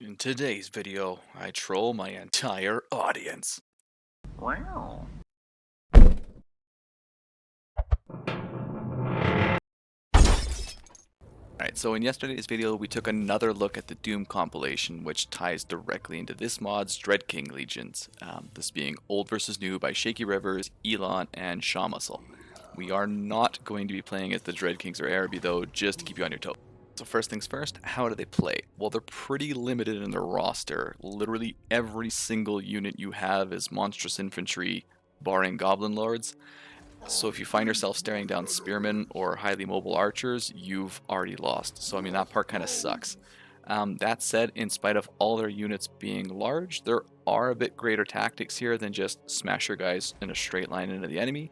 In today's video, I troll my entire audience. Wow. Alright, so in yesterday's video, we took another look at the Doom compilation, which ties directly into this mod's Dread King Legions, this being Old vs. New by Shaky Rivers, Elon, and Shaw Muscle. We are not going to be playing as the Dread Kings or Araby though, just to keep you on your toes. So first things first, how do they play? Well, they're pretty limited in their roster. Literally every single unit you have is monstrous infantry, barring Goblin Lords. So if you find yourself staring down spearmen or highly mobile archers, you've already lost. So I mean, that part kind of sucks. That said, in spite of all their units being large, there are a bit greater tactics here than just smash your guys in a straight line into the enemy.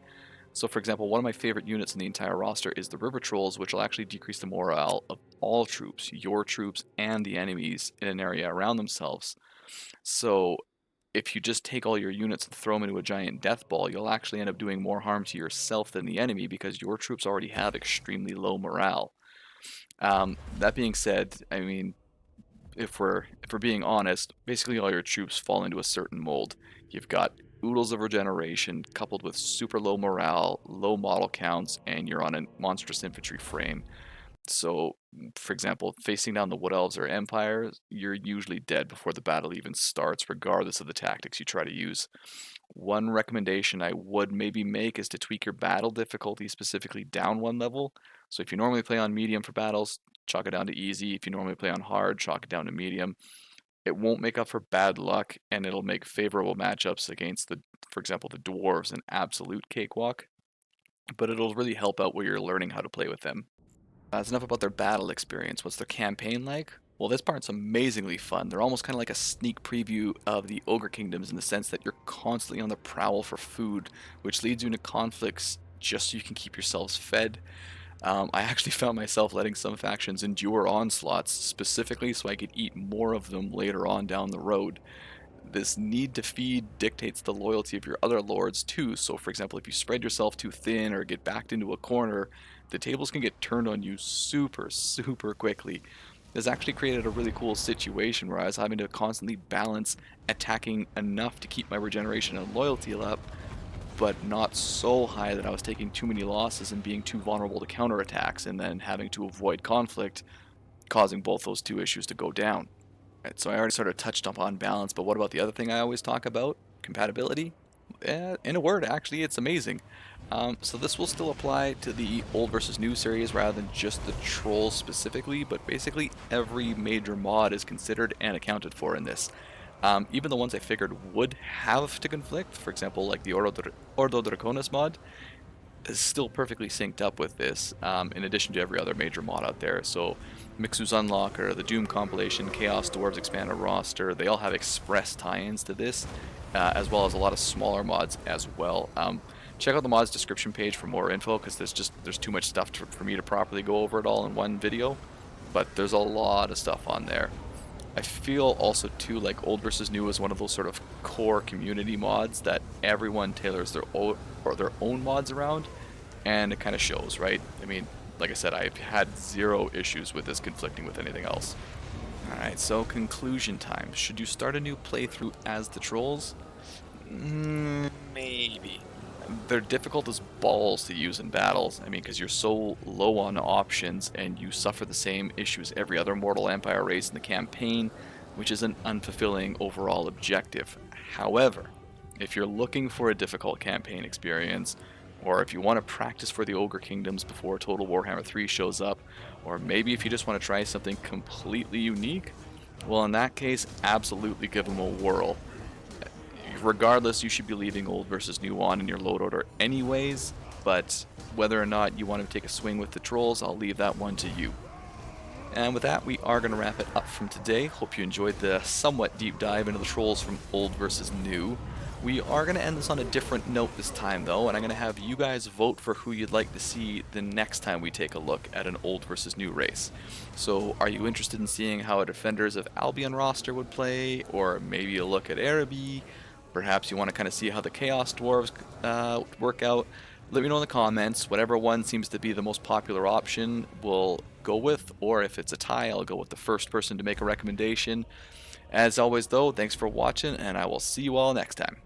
So for example, one of my favorite units in the entire roster is the River Trolls, which will actually decrease the morale of all troops, your troops and the enemies in an area around themselves. So if you just take all your units and throw them into a giant death ball, you'll actually end up doing more harm to yourself than the enemy because your troops already have extremely low morale. That being said, I mean, if we're being honest, basically all your troops fall into a certain mold. You've got oodles of regeneration coupled with super low morale, low model counts, and you're on a monstrous infantry frame. So, for example, facing down the Wood Elves or Empires, you're usually dead before the battle even starts, regardless of the tactics you try to use. One recommendation I would maybe make is to tweak your battle difficulty specifically down one level. So if you normally play on medium for battles, chalk it down to easy. If you normally play on hard, chalk it down to medium. It won't make up for bad luck, and it'll make favorable matchups against for example, the dwarves an absolute cakewalk. But it'll really help out where you're learning how to play with them. That's enough about their battle experience. What's their campaign like? Well, this part's amazingly fun. They're almost kind of like a sneak preview of the Ogre Kingdoms in the sense that you're constantly on the prowl for food, which leads you into conflicts just so you can keep yourselves fed. I actually found myself letting some factions endure onslaughts specifically so I could eat more of them later on down the road. This need to feed dictates the loyalty of your other lords too. So for example, if you spread yourself too thin or get backed into a corner, the tables can get turned on you super quickly. This actually created a really cool situation where I was having to constantly balance attacking enough to keep my regeneration and loyalty up, but not so high that I was taking too many losses and being too vulnerable to counterattacks, and then having to avoid conflict, causing both those two issues to go down. Right, so I already sort of touched up on balance, but what about the other thing I always talk about? Compatibility? In a word, actually, it's amazing. So this will still apply to the old versus new series rather than just the trolls specifically, but basically every major mod is considered and accounted for in this. Even the ones I figured would have to conflict, for example, like the Ordo Draconis mod, is still perfectly synced up with this, in addition to every other major mod out there. So Mixu's Unlocker, the Doom compilation, Chaos Dwarves expanded roster, they all have express tie-ins to this, as well as a lot of smaller mods as well. Check out the mods description page for more info, because there's too much stuff for me to properly go over it all in one video, but there's a lot of stuff on there. I feel also too like Old vs. New is one of those sort of core community mods that everyone tailors their own mods around, and it kind of shows, right? I mean, like I said, I've had zero issues with this conflicting with anything else. Alright, so conclusion time. Should you start a new playthrough as the trolls? Maybe. They're difficult as balls to use in battles. I mean, because you're so low on options and you suffer the same issues every other Mortal Empire race in the campaign, which is an unfulfilling overall objective. However, if you're looking for a difficult campaign experience, or if you want to practice for the Ogre Kingdoms before Total Warhammer 3 shows up, or maybe if you just want to try something completely unique, well, in that case, absolutely give them a whirl. Regardless, you should be leaving Old versus New on in your load order anyways, but whether or not you want to take a swing with the trolls, I'll leave that one to you. And with that, we are going to wrap it up from today. Hope you enjoyed the somewhat deep dive into the trolls from Old versus New. We are going to end this on a different note this time, though, and I'm going to have you guys vote for who you'd like to see the next time we take a look at an Old versus New race. So, are you interested in seeing how a Defenders of Albion roster would play, or maybe a look at Araby? Perhaps you want to kind of see how the Chaos Dwarves work out. Let me know in the comments. Whatever one seems to be the most popular option, we'll go with, or if it's a tie, I'll go with the first person to make a recommendation. As always though, thanks for watching, and I will see you all next time.